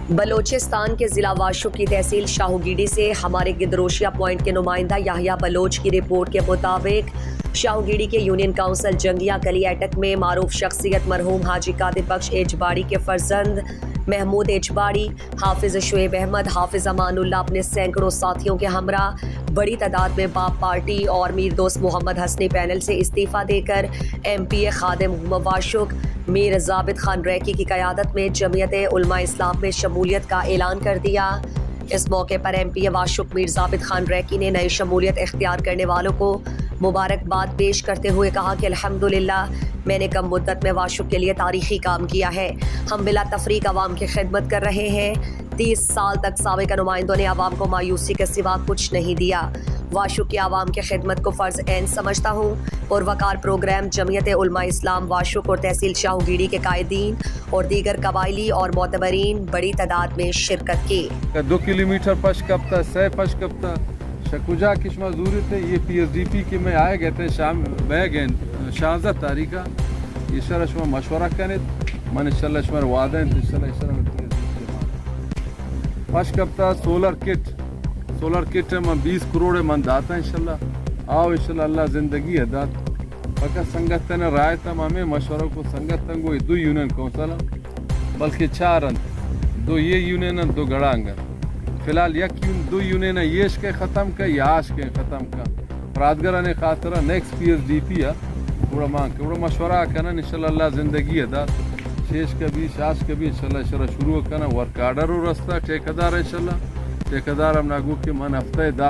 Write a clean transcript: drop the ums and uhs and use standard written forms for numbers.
بلوچستان کے ضلع واشو کی تحصیل شاہوگیڑی سے ہمارے گدروشیا پوائنٹ کے نمائندہ یحییٰ بلوچ کی رپورٹ کے مطابق شاہوگیڑی کے یونین کونسل جنگیا کلی ایٹک میں معروف شخصیت مرحوم حاجی قادر بخش ایجباڑی کے فرزند محمود ایجباڑی، حافظ شعیب احمد، حافظ امان اللہ اپنے سینکڑوں ساتھیوں کے ہمراہ بڑی تعداد میں باپ پارٹی اور میر دوست محمد حسنی پینل سے استعفیٰ دے کر ایم پی اے خادم واشک میر ضابط خان ریکی کی قیادت میں جمعیت علماء اسلام میں شمولیت کا اعلان کر دیا۔ اس موقع پر ایم پی اے واشک میر ضابط خان ریکی نے نئی شمولیت اختیار کرنے والوں کو مبارکباد پیش کرتے ہوئے کہا کہ الحمدللہ میں نے کم مدت میں واشک کے لیے تاریخی کام کیا ہے۔ ہم بلا تفریق عوام کی خدمت کر رہے ہیں۔ 30 سال تک سابقہ نمائندوں نے عوام کو مایوسی کے سوا کچھ نہیں دیا۔ واشک کی عوام کی خدمت کو فرض عین سمجھتا ہوں۔ پروقار پروگرام جمعیت علماء اسلام واشک اور تحصیل شاہوگیڑی کے قائدین اور دیگر قبائلی اور معتبرین بڑی تعداد میں شرکت کی۔ 2 کلومیٹر پش کپتا سے پش کپتا شکوجا کشمہ ضرورت ہے یہ پی ایس ڈی پی کے میں آئے گئے تھے شام میں گئے 16 تاریخہ یہ شرح شما مشورہ کرنے من انشاءاللہ شما وعدہ ہیں انشاءاللہ پش کپتا سولر کٹ من 20 کروڑ من داتا ہے انشاءاللہ آؤ انشاءاللہ اللہ زندگی ہے دات فقط سنگت نے رائے تم ہمیں مشورہ کو سنگت تنگو 2 یونین کونسل بلکہ 4 2 یہ یونین 2 گڑانگا فی الحال 2 یونین یش کے ختم کا یا آش کے ختم کا پرادگرہ خاطرہ next P S D P ہے پورا مانگ کے مشورہ کرنا انشاءاللہ اللہ زندگی ہے دات شیش کا بھی شاش کا بھی انشاءاللہ شروع کرنا ورک آرڈر و رستہ ٹھیکیدار انشاءاللہ ٹھیکیدار ہم ناگو کے من ہفتہ